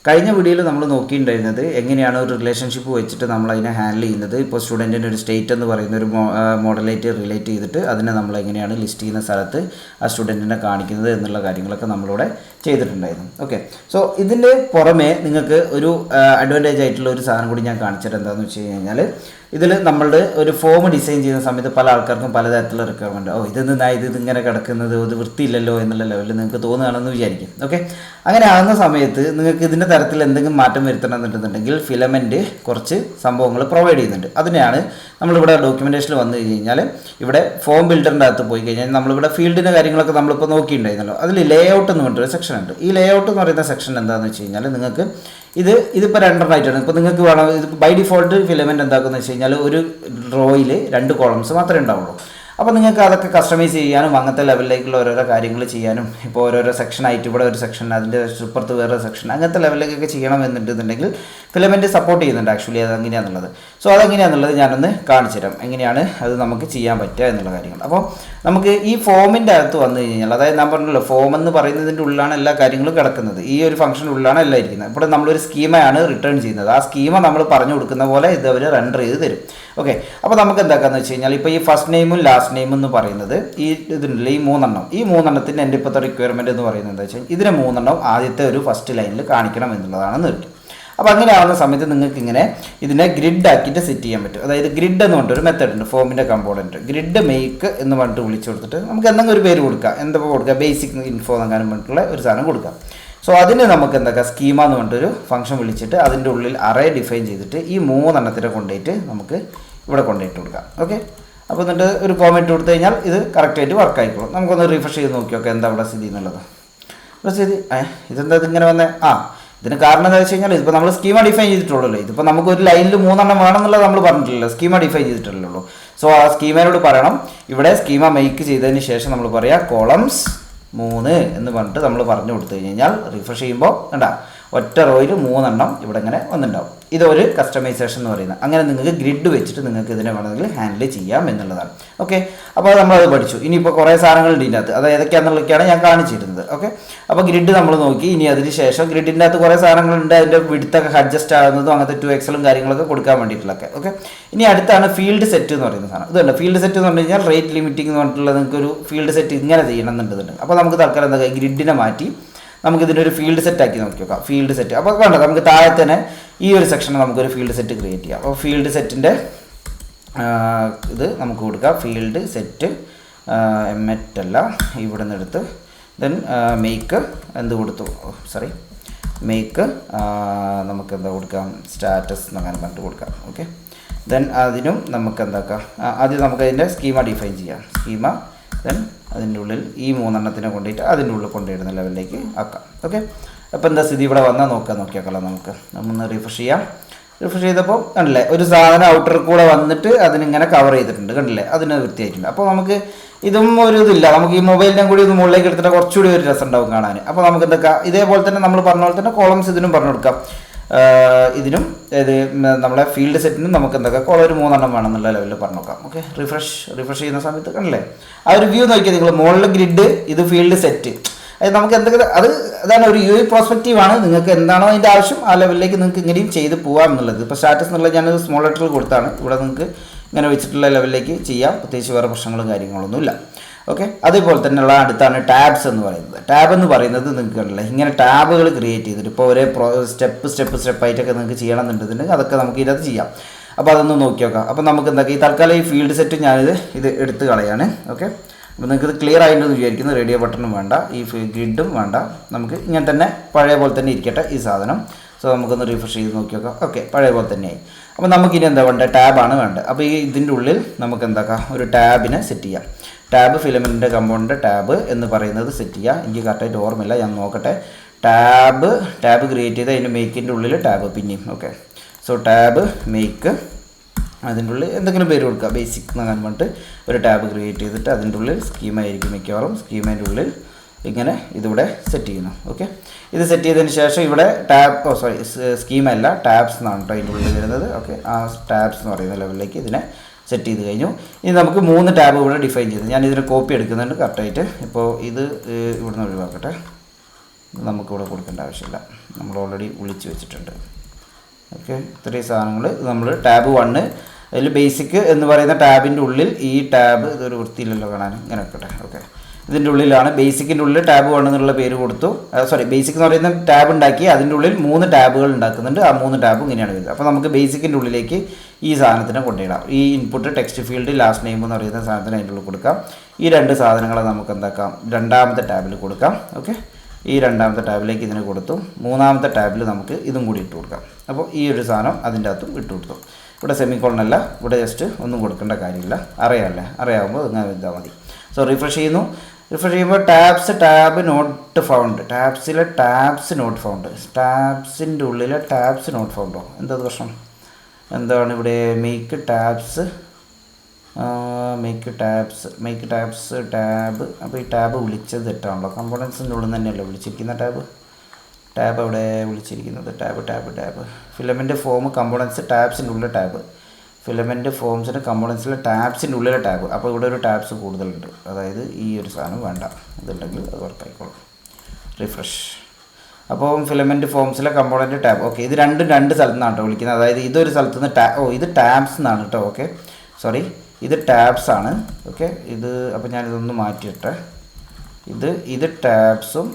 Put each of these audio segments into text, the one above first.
കഴിഞ്ഞ വീഡിയോയിൽ നമ്മൾ നോക്കിയിട്ടുണ്ടായിരുന്നത് എങ്ങനെയാണ് ഒരു റിലേഷൻഷിപ്പ് വെച്ചിട്ട് നമ്മൾ അതിനെ ഹാൻഡിൽ ചെയ്യുന്നത്. ഇപ്പോൾ സ്റ്റുഡൻറ്റിൻ്റെ ഒരു സ്റ്റേറ്റ് എന്ന് പറയുന്ന ഒരു മോഡലായിട്ട് റിലേറ്റ് ചെയ്തിട്ട് അതിനെ നമ്മൾ എങ്ങനെയാണ് ലിസ്റ്റ് ചെയ്യുന്ന സ്ഥലത്ത് ആ സ്റ്റുഡൻറ്റിനെ കാണിക്കുന്നത് എന്നുള്ള കാര്യങ്ങളൊക്കെ നമ്മളിവിടെ ചെയ്തിട്ടുണ്ടായിരുന്നു. ഓക്കെ, സോ ഇതിൻ്റെ പുറമെ നിങ്ങൾക്ക് ഒരു അഡ്വാൻറ്റേജ് ആയിട്ടുള്ള ഒരു സാധനം കൂടി ഞാൻ കാണിച്ചിട്ട് എന്താണെന്ന് വെച്ച് കഴിഞ്ഞാൽ, ഇതിൽ നമ്മളുടെ ഒരു ഫോം ഡിസൈൻ ചെയ്യുന്ന സമയത്ത് പല ആൾക്കാർക്കും പലതരത്തിലുള്ള റിക്വയർമെൻറ്റ്, ഇതിങ്ങനെ കിടക്കുന്നത് ഒരു വൃത്തിയില്ലല്ലോ എന്നുള്ള ലെവലിൽ നിങ്ങൾക്ക് തോന്നുകയാണെന്ന് വിചാരിക്കും. ഓക്കെ, അങ്ങനെ ആകുന്ന സമയത്ത് നിങ്ങൾക്ക് ഇതിൻ്റെ തരത്തിൽ എന്തെങ്കിലും മാറ്റം വരുത്തണം എന്നുണ്ടെന്നുണ്ടെങ്കിൽ ഫിലമെൻറ്റ് കുറച്ച് സംഭവങ്ങൾ പ്രൊവൈഡ് ചെയ്യുന്നുണ്ട്. അതിനെയാണ് നമ്മളിവിടെ ഡോക്യുമെൻറ്റേഷനിൽ വന്നു കഴിഞ്ഞാൽ ഇവിടെ ഫോം ബിൽഡറിൻ്റെ അകത്ത് പോയി കഴിഞ്ഞാൽ നമ്മളിവിടെ ഫീൽഡിൻ്റെ കാര്യങ്ങളൊക്കെ നമ്മളിപ്പോൾ നോക്കിയിട്ടുണ്ടായിരുന്നല്ലോ. അതിൽ ലേഔട്ട് എന്ന് പറഞ്ഞൊരു സെക്ഷൻ ഉണ്ട്. ഈ ലേഔട്ട് എന്ന് പറയുന്ന സെക്ഷൻ എന്താണെന്ന് വെച്ച് കഴിഞ്ഞാൽ, നിങ്ങൾക്ക് ഇതിപ്പോൾ രണ്ടെണ്ണമായിട്ടാണ്. ഇപ്പോൾ നിങ്ങൾക്ക് വേണം, ഇത് ബൈ ഡിഫോൾട്ട് ഫിലമെൻറ്റ് എന്താക്കുമെന്ന് വെച്ച് കഴിഞ്ഞാൽ ഒരു റോയിൽ 2 കോളംസ് മാത്രമേ ഉണ്ടാവുള്ളൂ. അപ്പോൾ നിങ്ങൾക്ക് അതൊക്കെ കസ്റ്റമൈസ് ചെയ്യാനും അങ്ങനത്തെ ലെവലിലേക്കുള്ള ഓരോരോ കാര്യങ്ങൾ ചെയ്യാനും, ഇപ്പോൾ ഓരോരോ സെക്ഷനായിട്ട് ഇവിടെ ഒരു സെക്ഷൻ, അതിൻ്റെ ഇപ്പുറത്ത് വേറെ സെക്ഷൻ, അങ്ങനത്തെ ലെവലിലേക്കൊക്കെ ചെയ്യണം എന്നുണ്ടെന്നുണ്ടെങ്കിൽ ഫിലമെൻറ്റ് സപ്പോർട്ട് ചെയ്യുന്നുണ്ട്. ആക്ച്വലി അത് എങ്ങനെയാണെന്നുള്ളത്, സോ അതെങ്ങനെയാണെന്നുള്ളത് ഞാനൊന്ന് കാണിച്ചു തരാം, എങ്ങനെയാണ് അത് നമുക്ക് ചെയ്യാൻ പറ്റുക എന്നുള്ള കാര്യങ്ങൾ. അപ്പോൾ നമുക്ക് ഈ ഫോമിൻ്റെ അകത്ത് വന്നു കഴിഞ്ഞാൽ, അതായത് ഞാൻ പറഞ്ഞല്ലോ ഫോം എന്ന് പറയുന്നതിൻ്റെ ഉള്ളിലാണ് എല്ലാ കാര്യങ്ങളും കിടക്കുന്നത്. ഈ ഒരു ഫംഗ്ഷൻ്റെ ഉള്ളിലാണ് എല്ലാം ഇരിക്കുന്നത്. ഇവിടെ നമ്മളൊരു സ്കീമയാണ് റിട്ടേൺ ചെയ്യുന്നത്. ആ സ്കീമ നമ്മൾ പറഞ്ഞു കൊടുക്കുന്ന പോലെ ഇത് അവർ റെൻഡർ ചെയ്ത് തരും. ഓക്കെ, അപ്പോൾ നമുക്ക് എന്താക്കാന്ന് വെച്ച് കഴിഞ്ഞാൽ, ഇപ്പോൾ ഈ ഫസ്റ്റ് നെയിമും ലാസ്റ്റ് നെയിം എന്ന് പറയുന്നത് ഈ ഇതിനുള്ള ഈ 3 ഈ 3 എൻ്റെ ഇപ്പോഴത്തെ റിക്വയർമെൻറ്റ് എന്ന് പറയുന്നത് എന്താ വെച്ചാൽ, ഇതിനെ 3 ആദ്യത്തെ ഒരു ഫസ്റ്റ് ലൈനിൽ കാണിക്കണം എന്നുള്ളതാണ് നിർത്തി. അപ്പോൾ അങ്ങനെ ആവുന്ന സമയത്ത് നിങ്ങൾക്ക് ഇങ്ങനെ ഇതിനെ ഗ്രിഡ് ആക്കിയിട്ട് സെറ്റ് ചെയ്യാൻ പറ്റും. അതായത് ഗ്രിഡ് എന്ന് പറഞ്ഞിട്ടൊരു മെത്തേഡ് ഉണ്ട് ഫോമിൻ്റെ കമ്പോണൻറ്റ്. ഗ്രിഡ് മേക്ക് എന്ന് പറഞ്ഞിട്ട് വിളിച്ചു കൊടുത്തിട്ട് നമുക്ക് എന്തെങ്കിലും ഒരു പേര് കൊടുക്കാം. എന്തൊക്കെ കൊടുക്കുക, ബേസിക് ഇൻഫോ എന്നെങ്ങാനും പറഞ്ഞിട്ടുള്ള ഒരു സാധനം കൊടുക്കാം. സോ അതിന് നമുക്ക് എന്താക്കാം, സ്കീമ എന്ന് പറഞ്ഞിട്ടൊരു ഫംഗ്ഷൻ വിളിച്ചിട്ട് അതിൻ്റെ ഉള്ളിൽ അറേ ഡിഫൈൻ ചെയ്തിട്ട് ഈ 3 കൊണ്ടുപോയിട്ട് നമുക്ക് ഇവിടെ കൊണ്ടുപോയിട്ട് കൊടുക്കാം. ഓക്കെ, അപ്പോൾ എന്നിട്ട് ഒരു കോമെൻറ്റ് കൊടുത്തു കഴിഞ്ഞാൽ ഇത് കറക്റ്റായിട്ട് വർക്ക് ആയിക്കോളും. നമുക്കൊന്ന് റിഫ്രഷ് ചെയ്ത് നോക്കിയൊക്കെ എന്താ ഇവിടെ സ്ഥിതി എന്നുള്ളത്. ഇവിടെ സ്ഥിതി ഇതെന്താ ഇതിങ്ങനെ വന്നേ? ഇതിന് കാരണം എന്താ വെച്ച് കഴിഞ്ഞാൽ, ഇതിപ്പോൾ നമ്മൾ സ്കീമ ഡിഫൈൻ ചെയ്തിട്ടുള്ളൂ. ഇതിപ്പോൾ നമുക്ക് ഒരു ലൈനിൽ 3 വേണമെന്നുള്ളത് നമ്മൾ പറഞ്ഞിട്ടില്ലല്ലോ, സ്കീമ ഡിഫൈൻ ചെയ്തിട്ടുള്ളൂ. സോ ആ സ്കീമയോട് പറയണം, ഇവിടെ സ്കീമ മേക്ക് ചെയ്തതിന് ശേഷം നമ്മൾ പറയാം കോളംസ് 3 എന്ന് പറഞ്ഞിട്ട് നമ്മൾ പറഞ്ഞു കൊടുത്തു കഴിഞ്ഞാൽ റിഫ്രഷ് ചെയ്യുമ്പോൾ കണ്ടാ ഒറ്റ റോയിൽ 3 ഇവിടെ ഇങ്ങനെ വന്നിട്ടുണ്ടാവും. ഇതൊരു കസ്റ്റമൈസേഷൻ എന്ന് പറയുന്നത്. അങ്ങനെ നിങ്ങൾക്ക് ഗ്രിഡ് വെച്ചിട്ട് നിങ്ങൾക്ക് ഇതിനെ വേണമെങ്കിൽ ഹാൻഡിൽ ചെയ്യാം എന്നുള്ളതാണ്. ഓക്കെ, അപ്പോൾ നമ്മളത് പഠിച്ചു. ഇനിയിപ്പോൾ കുറേ സാധനങ്ങളുണ്ട് ഇതിൻ്റെ അകത്ത്, അത് ഏതൊക്കെയാണെന്നുള്ളതൊക്കെയാണ് ഞാൻ കാണിച്ചിരുന്നത്. ഓക്കെ, അപ്പോൾ ഗ്രിഡ് നമ്മൾ നോക്കി. ഇനി അതിന് ശേഷം ഗ്രിഡിൻ്റെ അകത്ത് കുറേ സാധനങ്ങളുണ്ട്, അതിൻ്റെ വിഡ്ത്തൊക്കെ അഡ്ജസ്റ്റ് ആകുന്നതും അങ്ങനത്തെ 2XL കാര്യങ്ങളൊക്കെ കൊടുക്കാൻ വേണ്ടിയിട്ടുള്ളതൊക്കെ. ഓക്കെ, ഇനി അടുത്താണ് ഫീൽഡ് സെറ്റ് എന്ന് പറയുന്ന സാധനം. ഇതുണ്ട് ഫീൽഡ് സെറ്റ് എന്ന് പറഞ്ഞു കഴിഞ്ഞാൽ റേറ്റ് ലിമിറ്റിംഗ് എന്ന് പറഞ്ഞിട്ടുള്ള നിങ്ങൾക്ക് ഒരു ഫീൽഡ് സെറ്റ് ഇങ്ങനെ ചെയ്യണം എന്നുണ്ടെന്നുണ്ട്. അപ്പോൾ നമുക്ക് തൽക്കാലം എന്താ, ഗ്രിഡിനെ മാറ്റി നമുക്കിതിനൊരു ഫീൽഡ് സെറ്റ് ആക്കി നോക്കി നോക്കാം. ഫീൽഡ് സെറ്റ് അപ്പോൾ കണ്ടോ, നമുക്ക് താഴെ തന്നെ ഈ ഒരു സെക്ഷനിൽ നമുക്കൊരു ഫീൽഡ് സെറ്റ് ക്രിയേറ്റ് ചെയ്യാം. അപ്പോൾ ഫീൽഡ് സെറ്റിൻ്റെ ഇത് നമുക്ക് കൊടുക്കാം. ഫീൽഡ് സെറ്റ് എമ്മറ്റല്ല, ഇവിടെ നിന്ന് എടുത്ത് ദെൻ മേക്ക് എന്ത് കൊടുത്തു, മേക്ക് നമുക്ക് എന്താ കൊടുക്കാം, സ്റ്റാറ്റസ് എന്നങ്ങനെ പറഞ്ഞിട്ട് കൊടുക്കാം. ഓക്കെ, ദെൻ അതിനും നമുക്ക് എന്താക്കാം, ആദ്യം നമുക്കതിൻ്റെ സ്കീമ ഡിഫൈൻ ചെയ്യാം. സ്കീമ ദെൻ അതിൻ്റെ ഉള്ളിൽ ഈ 3 കൊണ്ടുപോയിട്ട് അതിൻ്റെ ഉള്ളിൽ കൊണ്ടുവരുന്ന ലെവലിലേക്ക് ആക്കാം. ഓക്കെ, അപ്പോൾ എന്താ സ്ഥിതി ഇവിടെ വന്നാൽ നോക്കിയാക്കാം. നമ്മളൊന്ന് റിഫ്രഷ് ചെയ്യാം. റിഫ്രഷ് ചെയ്തപ്പോൾ കണ്ടില്ലേ, ഒരു സാധനം ഔട്ടർ കൂടെ വന്നിട്ട് അതിനിങ്ങനെ കവർ ചെയ്തിട്ടുണ്ട്. കണ്ടില്ലേ, അതിന് വൃത്തിയായിട്ടുണ്ട്. അപ്പോൾ നമുക്ക് ഇതും ഒരു ഇതില്ല, നമുക്ക് ഈ മൊബൈലിനെ കൂടി ഇത് മുകളിലേക്ക് എടുത്തിട്ട് കുറച്ചുകൂടി ഒരു രസം ഉണ്ടാവും കാണാൻ. അപ്പോൾ നമുക്ക് എന്തൊക്കെ ഇതേപോലെ തന്നെ നമ്മൾ പറഞ്ഞ പോലെ തന്നെ കോളംസ് ഇതിനും പറഞ്ഞു കൊടുക്കാം. ഇതിനും നമ്മളെ ഫീൽഡ് സെറ്റിനും നമുക്ക് എന്തൊക്കെ ഒരു 3 വേണമെന്നുള്ള ലെവലിൽ പറഞ്ഞു നോക്കാം. ഓക്കെ, റിഫ്രഷ് ചെയ്യുന്ന സമയത്ത് കണ്ടില്ലേ, ആ ഒരു വ്യൂ നോക്കിയാൽ നിങ്ങൾ മുകളിൽ ഗ്രിഡ്, ഇത് ഫീൽഡ് സെറ്റ്. അതായത് നമുക്ക് എന്തൊക്കെ അതാണ് ഒരു UI പ്രോസ്പെക്റ്റീവാണ്. നിങ്ങൾക്ക് എന്താണോ അതിൻ്റെ ആവശ്യം ആ ലെവലിലേക്ക് നിങ്ങൾക്ക് ഇങ്ങനെയും ചെയ്ത് പോകാം എന്നുള്ളത്. ഇപ്പോൾ സ്റ്റാറ്റസ് എന്നുള്ളത് ഞാൻ സ്മോൾ ലെറ്ററിൽ കൊടുത്താണ്. ഇവിടെ നിങ്ങൾക്ക് ഇങ്ങനെ വെച്ചിട്ടുള്ള ലെവലിലേക്ക് ചെയ്യാം. പ്രത്യേകിച്ച് വേറെ പ്രശ്നങ്ങളും കാര്യങ്ങളൊന്നുമില്ല. ഓക്കെ, അതേപോലെ തന്നെയുള്ള അടുത്താണ് ടാബ്സ് എന്ന് പറയുന്നത്. ടാബ് എന്ന് പറയുന്നത് നിങ്ങൾക്ക് കണ്ടില്ല, ഇങ്ങനെ ടാബുകൾ ക്രിയേറ്റ് ചെയ്തിട്ട് ഇപ്പോൾ ഒരേ സ്റ്റെപ്പായിട്ടൊക്കെ നിങ്ങൾക്ക് ചെയ്യണമെന്നുണ്ടെന്നുണ്ടെങ്കിൽ അതൊക്കെ നമുക്ക് ഇതിനകത്ത് ചെയ്യാം. അപ്പോൾ അതൊന്ന് നോക്കി നോക്കാം. അപ്പോൾ നമുക്ക് എന്തൊക്കെ ഈ തൽക്കാലം ഈ ഫീൽഡ് സെറ്റ് ഇത് എടുത്ത് കളയാണ്. ഓക്കെ, അപ്പോൾ നിങ്ങൾക്ക് ഇത് ക്ലിയർ ആയിട്ടുണ്ടെന്ന് വിചാരിക്കുന്നു. റേഡിയോ ബട്ടണും വേണ്ട, ഈ ഗ്രിഡും വേണ്ട, നമുക്ക് ഇങ്ങനെ തന്നെ പഴയ പോലെ തന്നെ ഇരിക്കട്ടെ ഈ സാധനം. സോ നമുക്കൊന്ന് റിഫ്രഷ് ചെയ്ത് നോക്കി നോക്കാം. ഓക്കെ, പഴയ പോലെ തന്നെയായി. അപ്പോൾ നമുക്കിനി എന്താ വേണ്ടത്, ടാബാണ് വേണ്ടത്. അപ്പോൾ ഇതിൻ്റെ ഉള്ളിൽ നമുക്ക് എന്താക്കാം, ഒരു ടാബിനെ സെറ്റ് ചെയ്യാം. ടാബ് ഫിലമെൻറ്റിൻ്റെ കമ്പോണൻ്റ് ടാബ് എന്ന് പറയുന്നത് സെറ്റ് ചെയ്യുക. എനിക്ക് കറക്റ്റായിട്ട് ഓർമ്മയില്ല, ഞാൻ നോക്കട്ടെ. ടാബ് ക്രിയേറ്റ് ചെയ്ത് അതിൻ്റെ മേക്കിൻ്റെ ഉള്ളിൽ ടാബ് പിന്നെയും. ഓക്കെ, സോ ടാബ് മേക്ക്, അതിൻ്റെ ഉള്ളിൽ എന്തെങ്കിലും പേര് കൊടുക്കുക, ബേസിക് എന്നങ്ങനെ പറഞ്ഞിട്ട് ഒരു ടാബ് ക്രിയേറ്റ് ചെയ്തിട്ട് അതിൻ്റെ ഉള്ളിൽ സ്കീമ ആയിരിക്കും മിക്കവാറും. സ്കീമേൻ്റെ ഉള്ളിൽ ഇങ്ങനെ ഇതിവിടെ സെറ്റ് ചെയ്യുന്നു. ഓക്കെ, ഇത് സെറ്റ് ചെയ്തതിന് ശേഷം ഇവിടെ സ്കീമ അല്ല ടാബ്സ് എന്നാണ് കേട്ടോ അതിൻ്റെ ഉള്ളിൽ വരുന്നത്. ഓക്കെ, ആ ടാബ്സ് എന്ന് പറയുന്ന ലെവലിലേക്ക് ഇതിനെ സെറ്റ് ചെയ്ത് കഴിഞ്ഞു. ഇനി നമുക്ക് 3 ടാബ് ഇവിടെ ഡിഫൈൻ ചെയ്തു. ഞാൻ ഇതിന് കോപ്പി എടുക്കുന്നുണ്ട് കറക്റ്റായിട്ട്. ഇപ്പോൾ ഇത് ഇവിടുന്ന് ഒഴിവാക്കട്ടെ. നമുക്കിവിടെ കൊടുക്കേണ്ട ആവശ്യമില്ല, നമ്മൾ ഓൾറെഡി വിളിച്ച് വെച്ചിട്ടുണ്ട്. ഓക്കെ, ഇത്രയും സാധനങ്ങൾ നമ്മൾ ടാബ് 1 അതിൽ ബേസിക് എന്ന് പറയുന്ന ടാബിൻ്റെ ഉള്ളിൽ ഈ ടാബ് ഇതൊരു വൃത്തിയില്ലല്ലോ കാണാൻ, ഇങ്ങനെ വെക്കട്ടെ. ഓക്കെ, ഇതിൻ്റെ ഉള്ളിലാണ് ബേസിക്കിൻ്റെ ഉള്ളിൽ ടാബ് 1 എന്നുള്ള പേര് കൊടുത്തു. സോറി, ബേസിക് എന്ന് പറയുന്ന ടാബ് ഉണ്ടാക്കി അതിൻ്റെ ഉള്ളിൽ 3 ടാബുകൾ ഉണ്ടാക്കുന്നുണ്ട്. ആ 3 ടാബും ഇങ്ങനെയാണ് വരുന്നത്. അപ്പോൾ നമുക്ക് ബേസിക്കിൻ്റെ ഉള്ളിലേക്ക് ഈ സാധനത്തിനെ കൊണ്ടുവരാം. ഈ input text field last name എന്ന് പറയുന്ന സാധനത്തിന് അതിൻ്റെ ഉള്ളിൽ കൊടുക്കാം. ഈ 2 സാധനങ്ങളെ നമുക്ക് എന്താക്കാം, രണ്ടാമത്തെ ടാബിൽ കൊടുക്കാം. ഓക്കെ, ഈ രണ്ടാമത്തെ ടാബിലേക്ക് ഇതിനെ കൊടുത്തു. മൂന്നാമത്തെ ടാബിൽ നമുക്ക് ഇതും കൂടി ഇട്ട് കൊടുക്കാം. അപ്പോൾ ഈ ഒരു സാധനം അതിൻ്റെ അകത്തും ഇട്ട് കൊടുത്തു. ഇവിടെ സെമിക്കോളനല്ല, ഇവിടെ ജസ്റ്റ് ഒന്നും കൊടുക്കേണ്ട കാര്യമില്ല, അറിയാമല്ലേ, അറിയാവുമ്പോൾ ഇങ്ങനെ എഴുതാൽ മതി. സോ റിഫ്രഷ് ചെയ്യുന്നു. റിഫ്രഷ് ചെയ്യുമ്പോൾ ടാബ് നോട്ട് ഫൗണ്ട്, ടാബ്സിലെ ടാബ്സ് നോട്ട് ഫൗണ്ട്, ടാബ്സിൻ്റെ ഉള്ളിലെ ടാബ്സ് നോട്ട് ഫൗണ്ടോ, എന്താ പ്രശ്നം, എന്താണ് ഇവിടെ മേക്ക് ടാബ്സ് ടാബ്. അപ്പോൾ ഈ ടാബ് വിളിച്ചത് തെറ്റാണല്ലോ, കമ്പോണൻസിൻ്റെ ഉള്ളിൽ തന്നെയല്ലോ വിളിച്ചിരിക്കുന്ന ടാബ് അവിടെ വിളിച്ചിരിക്കുന്നത് ടാബ് ഫിലമെൻ്റ് ഫോം കമ്പോണൻസ് ടാബ്സിൻ്റെ ഉള്ളിലെ ടാബ്, ഫിലമെൻ്റ് ഫോംസിന് കമ്പോണൻസിലെ ടാബ്സിൻ്റെ ഉള്ളിലെ ടാബ്. അപ്പോൾ ഇവിടെ ഒരു ടാബ്സ് കൂടുതലുണ്ട്, അതായത് ഈ ഒരു സാധനം വേണ്ട, ഇതുണ്ടെങ്കിൽ അത് വർക്കായിക്കോളും. റിഫ്രഷ്. അപ്പോൾ ഫിലമെൻ്റ് ഫോംസിലെ കമ്പോണൻറ്റ് ടാബ്. ഓക്കെ, ഇത് രണ്ടും 2 സ്ഥലത്തു നിന്നാണ് കേട്ടോ വിളിക്കുന്നത്. അതായത് ഇതൊരു സ്ഥലത്തു നിന്ന് ഇത് ടാബ്സ് എന്നാണ് കേട്ടോ. ഓക്കെ, സോറി, ഇത് ടാബ്സ് ആണ്. ഓക്കെ, ഇത് അപ്പോൾ ഞാനിതൊന്ന് മാറ്റിയിട്ടെ. ഇത് ടാബ്സും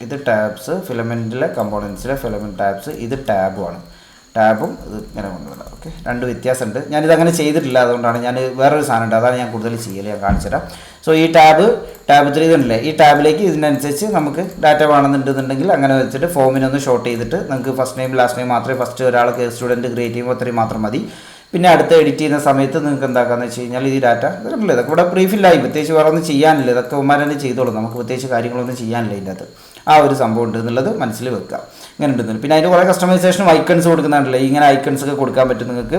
ഇത് ടാബ്സ്, ഫിലമെൻറ്റിലെ കമ്പോണൻസിലെ ഫിലമെൻറ്റ് ടാബ്സ്, ഇത് ടാബുമാണ്. ടാബും ഇത് ഇങ്ങനെ കൊണ്ടുവരാം. ഓക്കെ, 2 വ്യത്യാസമുണ്ട്. ഞാനിതങ്ങനെ ചെയ്തിട്ടില്ല, അതുകൊണ്ടാണ് ഞാൻ വേറൊരു സാധനം ഉണ്ട്, അതാണ് ഞാൻ കൂടുതൽ ചെയ്യൽ, ഞാൻ കാണിച്ചു തരാം. സോ ഈ ടാബ് 3 ഇതുണ്ടല്ലേ, ഈ ടാബിലേക്ക് ഇതിനനുസരിച്ച് നമുക്ക് ഡാറ്റ വേണമെന്നുണ്ടെന്നുണ്ടെങ്കിൽ അങ്ങനെ വെച്ചിട്ട് ഫോമിനൊന്ന് ഷോർട്ട് ചെയ്തിട്ട് നമുക്ക് ഫസ്റ്റ് നെയിം ലാസ്റ്റ് നെയിം മാത്രമേ ഫസ്റ്റ് ഒരാൾക്ക് സ്റ്റുഡൻറ്റ് ക്രിയേറ്റ് ചെയ്യുമ്പോൾ അത്രയും മാത്രം മതി. പിന്നെ അടുത്ത് എഡിറ്റ് ചെയ്യുന്ന സമയത്ത് നിങ്ങൾക്ക് എന്താക്കാന്ന് വെച്ച് കഴിഞ്ഞാൽ ഈ ഡാറ്റ ഇതല്ലേ, ഇതൊക്കെ ഇവിടെ പ്രീഫില്ലായി, പ്രത്യേകിച്ച് വേറെ ഒന്നും ചെയ്യാനില്ല, ഇതൊക്കെ ഉമ്മാർ തന്നെ ചെയ്തോളൂ, നമുക്ക് പ്രത്യേകിച്ച് കാര്യങ്ങളൊന്നും ചെയ്യാനില്ല ഇതിൻ്റെ അകത്ത്. ആ ഒരു സംഭവം ഉണ്ട് എന്നുള്ളത് മനസ്സിൽ വെക്കുക. ഇങ്ങനെ ഉണ്ടെന്ന്. പിന്നെ അതിൻ്റെ കുറേ കസ്റ്റമൈസേഷനും ഐക്കൺസ് കൊടുക്കുന്നുണ്ടല്ലോ, ഇങ്ങനെ ഐക്കൺസ് ഒക്കെ കൊടുക്കാൻ പറ്റും നിങ്ങൾക്ക്.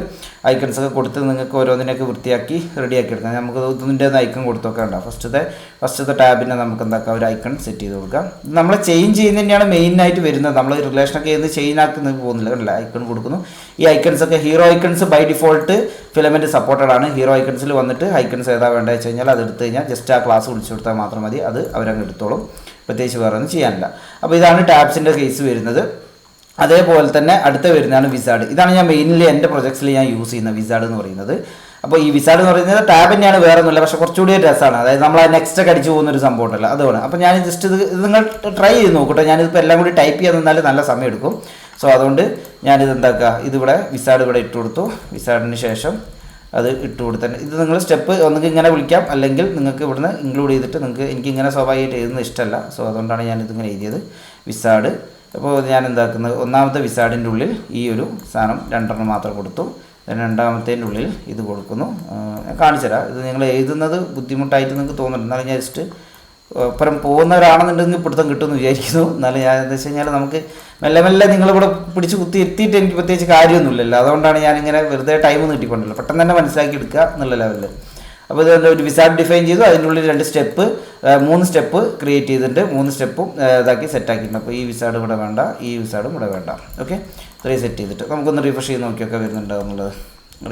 ഐക്കൺസ് ഒക്കെ കൊടുത്ത് നിങ്ങൾക്ക് ഓരോന്നിനൊക്കെ വൃത്തിയാക്കി റെഡിയാക്കി എടുക്കാം. നമുക്ക് ഇതിൻ്റെ ഐക്കൺ കൊടുത്തൊക്കെ ഉണ്ടാവും. ഫസ്റ്റത്തെ ടാബിനെ നമുക്ക് എന്താക്കാം, ഒരു ഐക്കൺ സെറ്റ് ചെയ്ത് കൊടുക്കാം. നമ്മൾ ചേഞ്ച് ചെയ്യുന്നത് തന്നെയാണ് മെയിനായിട്ട് വരുന്നത്. നമ്മൾ റിലേഷനൊക്കെ ചെയ്ത് ചേഞ്ച് ആക്കുന്നത് പോകുന്നില്ല, കണ്ടില്ല, ഐക്കൺ കൊടുക്കുന്നു. ഈ ഐക്കൺസ് ഒക്കെ hero icons by default filament supported ആണ്. ഹീറോ ഐക്കൺസിൽ വന്നിട്ട് ഐക്കൺസ് ഏതാ വേണ്ടത് വെച്ച് കഴിഞ്ഞാൽ അത് എടുത്തു കഴിഞ്ഞാൽ ജസ്റ്റ് ആ ക്ലാസ് വിളിച്ചു കൊടുത്താൽ മാത്രം മതി, അത് അവരങ്ങ് എടുത്തോളും, പ്രത്യേകിച്ച് വേറെ ഒന്നും ചെയ്യാനില്ല. അപ്പോൾ ഇതാണ് ടാബ്സിൻ്റെ കേസ് വരുന്നത്. അതേപോലെ തന്നെ അടുത്ത വരുന്നതാണ് വിസാർഡ്. ഇതാണ് ഞാൻ മെയിൻലി എൻ്റെ പ്രൊജക്ട്സിൽ ഞാൻ യൂസ് ചെയ്യുന്ന വിസാർഡ് എന്ന് പറയുന്നത്. അപ്പോൾ ഈ വിസാർഡ് എന്ന് പറയുന്നത് ടാബ് തന്നെയാണ്, വേറെ ഒന്നുമില്ല, പക്ഷേ കുറച്ചുകൂടി രസമാണ്. അതായത് നമ്മൾ ആ നെക്സ്റ്റ് ഒക്കെ അടിച്ച് പോകുന്നൊരു സംഭവം ഉണ്ടല്ലോ, അതുകൊണ്ട്. അപ്പോൾ ഞാൻ ജസ്റ്റ് ഇത് നിങ്ങൾ ട്രൈ ചെയ്ത് നോക്കട്ടെ. ഞാനിതിപ്പോൾ എല്ലാം കൂടി ടൈപ്പ് ചെയ്യാൻ നിന്നാൽ നല്ല സമയം എടുക്കും. സോ അതുകൊണ്ട് ഞാനിത് എന്താക്കുക, ഇതിവിടെ വിസാർഡ് ഇവിടെ ഇട്ട് കൊടുത്തു. വിസാർഡിന് ശേഷം അത് ഇട്ട് കൊടുത്താൽ ഇത് നിങ്ങൾ സ്റ്റെപ്പ് ഒന്നുകിൽ ഇങ്ങനെ വിളിക്കാം, അല്ലെങ്കിൽ നിങ്ങൾക്ക് ഇവിടുന്ന് ഇൻക്ലൂഡ് ചെയ്തിട്ട് എനിക്ക് ഇങ്ങനെ സ്വാഭാവികമായിട്ട് എഴുതുന്നത് ഇഷ്ടമല്ല. സോ അതുകൊണ്ടാണ് ഞാനിതിങ്ങനെ എഴുതിയത് വിസാർഡ്. അപ്പോൾ ഞാൻ എന്താക്കുന്നത്, ഒന്നാമത്തെ വിസാർഡിൻ്റെ ഉള്ളിൽ ഈ ഒരു സാധനം 2 മാത്രം കൊടുത്തു. രണ്ടാമത്തേൻ്റെ ഉള്ളിൽ ഇത് കൊടുക്കുന്നു. കാണിച്ചു തരാം. ഇത് നിങ്ങൾ എഴുതുന്നത് ബുദ്ധിമുട്ടായിട്ട് നിങ്ങൾക്ക് തോന്നുന്നുണ്ട്, എന്നാലും ഞാൻ ജസ്റ്റ് ഒപ്പരം പോകുന്നവരാണെന്നുണ്ടെങ്കിൽ പിടുത്തം കിട്ടുമെന്ന് വിചാരിക്കുന്നു. എന്നാലും ഞാൻ എന്താ വെച്ച് കഴിഞ്ഞാൽ നമുക്ക് മെല്ലെ നിങ്ങളിവിടെ പിടിച്ച് കുത്തി എത്തിയിട്ട് എനിക്ക് പ്രത്യേകിച്ച് കാര്യമൊന്നുമില്ലല്ലോ, അതുകൊണ്ടാണ് ഞാനിങ്ങനെ വെറുതെ ടൈം നീട്ടിക്കൊണ്ടല്ലോ, പെട്ടെന്ന് തന്നെ മനസ്സിലാക്കി എടുക്കുക എന്നുള്ള ലെവലിൽ. അപ്പോൾ ഇത് ഒരു വിസാർഡ് ഡിഫൈൻ ചെയ്തു. അതിൻ്റെ ഉള്ളിൽ 3 സ്റ്റെപ്പ് ക്രിയേറ്റ് ചെയ്തിട്ടുണ്ട്. 3 സ്റ്റെപ്പും ഇതാക്കി സെറ്റാക്കിയിട്ടുണ്ട്. അപ്പോൾ ഈ വിസാർഡ് ഇവിടെ വേണ്ട, ഈ വിസാർഡും ഇവിടെ വേണ്ട. ഓക്കെ, 3 സെറ്റ് ചെയ്തിട്ട് നമുക്കൊന്ന് റിഫ്രഷ് ചെയ്ത് നോക്കിയൊക്കെ വരുന്നുണ്ടോ എന്നുള്ളത്.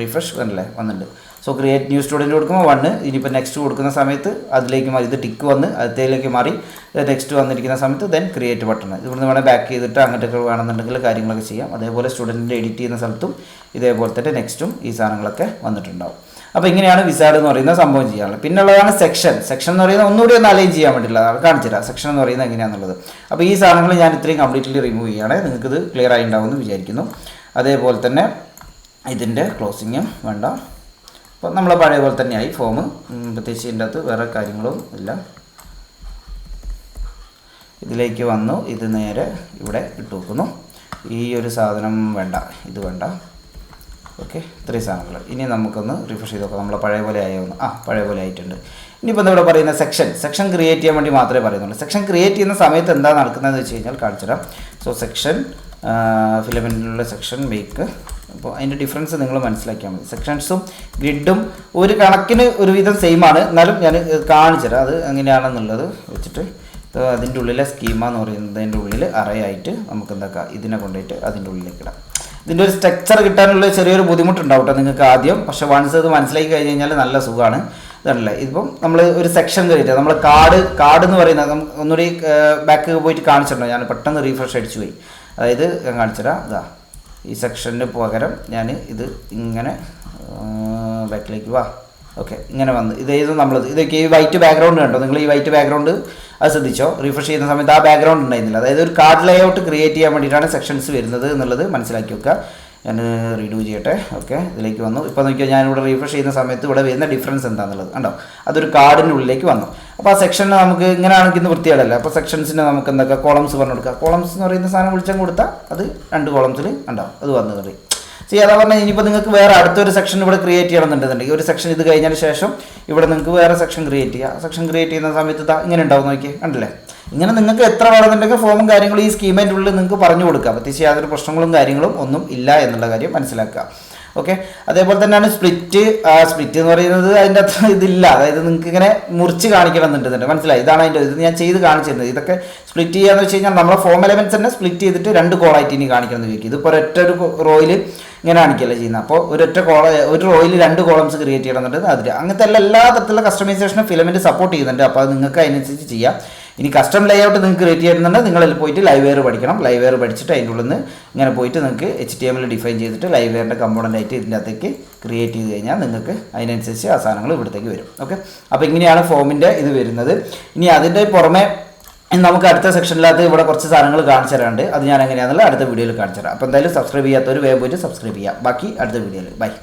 റിഫ്രഷ് വന്നല്ലേ, വന്നിട്ടുണ്ട്. സോ ക്രിയേറ്റ് ന്യൂ സ്റ്റുഡൻറ്റ് കൊടുക്കുമ്പോൾ 1, ഇനിയിപ്പോൾ നെക്സ്റ്റ് കൊടുക്കുന്ന സമയത്ത് അതിലേക്ക് മാറി, ഇത് ടിക്ക് വന്ന് അതിലേക്ക് മാറി നെക്സ്റ്റ് വന്നിരിക്കുന്ന സമയത്ത് ദെൻ ക്രിയേറ്റ് ബട്ടൺ. ഇവിടുന്ന് വേണേൽ ബാക്ക് ചെയ്തിട്ട് അങ്ങോട്ടൊക്കെ വേണമെന്നുണ്ടെങ്കിൽ കാര്യങ്ങളൊക്കെ ചെയ്യാം. അതേപോലെ സ്റ്റുഡൻറ്റിൻ്റെ എഡിറ്റ് ചെയ്യുന്ന സ്ഥലത്തും ഇതേപോലെ തന്നെ നെക്സ്റ്റും ഈ സാധനങ്ങളൊക്കെ വന്നിട്ടുണ്ടാവും. അപ്പോൾ ഇങ്ങനെയാണ് വിസാർഡ് എന്ന് പറയുന്ന സംഭവം ചെയ്യാനുള്ളത്. പിന്നുള്ളതാണ് സെക്ഷൻ എന്ന് പറയുന്നത് ഒന്നുകൂടി ഒന്ന് അലൈൻ ചെയ്യാൻ വേണ്ടിയില്ല, കാണിച്ചു തരാം സെക്ഷൻ എന്ന് പറയുന്നത് എങ്ങനെയാണെന്നുള്ളത്. അപ്പോൾ ഈ സാധനങ്ങൾ ഞാൻ ഇത്രയും കംപ്ലീറ്റ്ലി റിമൂവ് ചെയ്യുകയാണ്. നിങ്ങൾക്കിത് ക്ലിയർ ആയി ഉണ്ടാവുമെന്ന് വിചാരിക്കുന്നു. അതേപോലെ തന്നെ ഇതിൻ്റെ ക്ലോസിങ്ങും വേണ്ട. അപ്പോൾ നമ്മൾ പഴയ പോലെ തന്നെയായി ഫോം, പ്രത്യേകിച്ച് ഇതിൻ്റെ അകത്ത് വേറെ കാര്യങ്ങളും ഇല്ല. ഇതിലേക്ക് വന്നു, ഇത് നേരെ ഇവിടെ ഇട്ട് വെക്കുന്നു. ഈ ഒരു സാധനം വേണ്ട, ഇത് വേണ്ട. ഓക്കെ, ഇത്രയും സാധനങ്ങൾ. ഇനി നമുക്കൊന്ന് റിഫ്രഷ് ചെയ്ത് നോക്കാം. നമ്മൾ പഴയ പോലെ ആയിരുന്നു. പഴയ പോലെ ആയിട്ടുണ്ട്. ഇനിയിപ്പോൾ ഇവിടെ പറയുന്ന സെക്ഷൻ ക്രിയേറ്റ് ചെയ്യാൻ വേണ്ടി മാത്രമേ പറയുന്നുള്ളൂ. സെക്ഷൻ ക്രിയേറ്റ് ചെയ്യുന്ന സമയത്ത് എന്താ നടക്കുന്നതെന്ന് വെച്ച് കഴിഞ്ഞാൽ കാണിച്ചു തരാം. സോ സെക്ഷൻ ഫിലമെൻറ്റിലുള്ള സെക്ഷൻ മേക്ക്. അപ്പോൾ അതിൻ്റെ ഡിഫറൻസ് നിങ്ങൾ മനസ്സിലാക്കിയാൽ മതി. സെക്ഷൻസും ഗ്രിഡും ഒരു കണക്കിന് ഒരുവിധം സെയിം ആണ്, എന്നാലും ഞാൻ കാണിച്ചു തരാം അത് എങ്ങനെയാണെന്നുള്ളത് വെച്ചിട്ട്. അതിൻ്റെ ഉള്ളിലെ സ്കീമ എന്ന് പറയുന്നതിൻ്റെ ഉള്ളിൽ അറേ ആയിട്ട് നമുക്ക് എന്താക്കാം, ഇതിനെ കൊണ്ടുപോയിട്ട് അതിൻ്റെ ഉള്ളിലേക്ക് ഇടാം. ഇതിൻ്റെ ഒരു സ്ട്രക്ചർ കിട്ടാനുള്ള ചെറിയൊരു ബുദ്ധിമുട്ടുണ്ടാവും കേട്ടോ നിങ്ങൾക്ക് ആദ്യം. പക്ഷേ വൺസ് ഇത് മനസ്സിലാക്കി കഴിഞ്ഞ് കഴിഞ്ഞാൽ നല്ല സുഖമാണ്. ഇതല്ലേ ഇതിപ്പം നമ്മൾ ഒരു സെക്ഷൻ കയറിയിട്ട് നമ്മൾ കാർഡ് എന്ന് പറയുന്നത് ഒന്നുകൂടി ബാക്ക് പോയിട്ട് കാണിച്ചിട്ടുണ്ടോ? ഞാൻ പെട്ടെന്ന് റീഫ്രഷ് അടിച്ചു പോയി. അതായത് ഞാൻ കാണിച്ചുതരാം. ഇതാ ഈ സെക്ഷന് പകരം ഞാൻ ഇത് ഇങ്ങനെ ബാക്കിലേക്ക് വാ. ഓക്കെ, ഇങ്ങനെ വന്ന് ഇത് നമ്മളത് ഇതൊക്കെ ഈ വൈറ്റ് ബാക്ക്ഗ്രൗണ്ട് കണ്ടോ നിങ്ങൾ? ഈ വൈറ്റ് ബാക്ക്ഗ്രൗണ്ട് അത് ശ്രദ്ധിച്ചോ? റിഫ്രഷ് ചെയ്യുന്ന സമയത്ത് ആ ബാക്ക്ഗ്രൗണ്ട് ഉണ്ടായിരുന്നില്ല. അതായത് ഒരു കാർഡ് ലേഔട്ട് ക്രിയേറ്റ് ചെയ്യാൻ വേണ്ടിയിട്ടാണ് സെക്ഷൻസ് വരുന്നത് എന്നുള്ളത് മനസ്സിലാക്കി വെക്കുക. ഞാൻ റീഡൂ ചെയ്യട്ടെ. ഓക്കെ, ഇതിലേക്ക് വന്നു. ഇപ്പോൾ നോക്കിയാൽ ഞാനിവിടെ റീഫ്രഷ് ചെയ്യുന്ന സമയത്ത് ഇവിടെ വരുന്ന ഡിഫറൻസ് എന്താണെന്നുള്ളത് കണ്ടോ? അതൊരു കാർഡിൻ്റെ ഉള്ളിലേക്ക് വന്നു. അപ്പോൾ ആ സെക്ഷനിൽ നമുക്ക് ഇങ്ങനെയാണെങ്കിൽ ഇന്ന് വൃത്തിയാടല്ല. അപ്പോൾ സെക്ഷൻസിന് നമുക്ക് എന്തൊക്കെ കോളംസ് പറഞ്ഞു കൊടുക്കുക. കോളംസ് എന്ന് പറയുന്ന സാധനം വിളിച്ചാൽ കൊടുത്താൽ അത് 2 കോളംസിൽ ഉണ്ടാവും. അത് വന്നു കറി അതാ പറഞ്ഞാൽ. ഇനിയിപ്പോൾ നിങ്ങൾക്ക് വേറെ അടുത്തൊരു സെക്ഷൻ ഇവിടെ ക്രിയേറ്റ് ചെയ്യണമെന്നുണ്ടെന്നുണ്ടെങ്കിൽ ഒരു സെക്ഷൻ ഇത് കഴിഞ്ഞതിന് ശേഷം ഇവിടെ നിങ്ങൾക്ക് വേറെ സെക്ഷൻ ക്രിയേറ്റ് ചെയ്യുക. സെക്ഷൻ ക്രിയേറ്റ് ചെയ്യുന്ന സമയത്ത് ഇങ്ങനെ ഉണ്ടാവും. നോക്കി കണ്ടില്ലേ? ഇങ്ങനെ നിങ്ങൾക്ക് എത്ര വേണമെന്നുണ്ടെങ്കിൽ ഫോമും കാര്യങ്ങളും ഈ സ്കീമിൻ്റെ ഉള്ളിൽ നിങ്ങൾക്ക് പറഞ്ഞു കൊടുക്കുക. പ്രത്യേകിച്ച് യാതൊരു പ്രശ്നങ്ങളും കാര്യങ്ങളും ഒന്നും ഇല്ല എന്നുള്ള കാര്യം മനസ്സിലാക്കുക. ഓക്കെ, അതേപോലെ തന്നെയാണ് സ്പ്ലിറ്റ് എന്ന് പറയുന്നത് അതിൻ്റെ അത്ര ഇതില്ല. അതായത് നിങ്ങൾക്ക് ഇങ്ങനെ മുറിച്ച് കാണിക്കണം എന്നുണ്ടെന്നുണ്ട്. മനസ്സിലായി? ഇതാണ് അതിൻ്റെ ഇത് ഞാൻ ചെയ്ത് കാണിച്ചിരുന്നത്. ഇതൊക്കെ സ്പ്ലിറ്റ് ചെയ്യാന്ന് വെച്ച് കഴിഞ്ഞാൽ നമ്മളെ ഫോം എലമെൻറ്റ്സ് തന്നെ സ്പ്ലിറ്റ് ചെയ്തിട്ട് 2 കോളായിട്ട് ഇനി കാണിക്കണം എന്ന് ചോദിക്കും. ഇതിപ്പോൾ ഒരു റോയിൽ ഇങ്ങനെ കാണിക്കുകയല്ലേ ചെയ്യുന്നത്. അപ്പോൾ ഒരു റോയിൽ 2 കോളംസ് ക്രിയേറ്റ് ചെയ്യണം എന്നുണ്ടെങ്കിൽ അതിൽ അങ്ങനത്തെ എല്ലാ തരത്തിലുള്ള കസ്റ്റമൈസേഷനും ഫിലമെൻറ്റ് സപ്പോർട്ട് ചെയ്യുന്നുണ്ട്. അപ്പോൾ അത് നിങ്ങൾക്ക് അതിനനുസരിച്ച് ചെയ്യാം. ഇനി കസ്റ്റം ലേഔട്ട് നിങ്ങൾക്ക് ക്രിയേറ്റ് ചെയ്യുന്നുണ്ടെങ്കിൽ നിങ്ങൾ പോയിട്ട് ലൈവെയർ പഠിക്കണം. ലൈവെയർ പഠിച്ചിട്ട് അതിൻ്റെ ഉള്ളിൽ നിന്ന് ഇങ്ങനെ പോയിട്ട് നിങ്ങൾക്ക് HTML ഡിഫൈൻ ചെയ്തിട്ട് ലൈവെയറിൻ്റെ കമ്പോണൻ്റ് ആയിട്ട് ഇതിൻ്റെ അകത്തേക്ക് ക്രിയേറ്റ് ചെയ്ത് കഴിഞ്ഞാൽ നിങ്ങൾക്ക് അതിനനുസരിച്ച് ആ സാധനങ്ങൾ ഇവിടത്തേക്ക് വരും. ഓക്കെ, അപ്പോൾ ഇങ്ങനെയാണ് ഫോമിൻ്റെ ഇത് വരുന്നത്. ഇനി അതിൻ്റെ പുറമെ നമുക്ക് അടുത്ത സെക്ഷനിലകത്ത് ഇവിടെ കുറച്ച് സാധനങ്ങൾ കാണിച്ചു തരാറുണ്ട്. അത് ഞാൻ എങ്ങനെയാണെന്നുള്ള അടുത്ത വീഡിയോയിൽ കാണിച്ചു തരാം. അപ്പോൾ എന്തായാലും സബ്സ്ക്രൈബ് ചെയ്യാത്തവർ വേഗം പോയിട്ട് സബ്സ്ക്രൈബ് ചെയ്യാം. ബാക്കി അടുത്ത വീഡിയോയിൽ. ബൈ.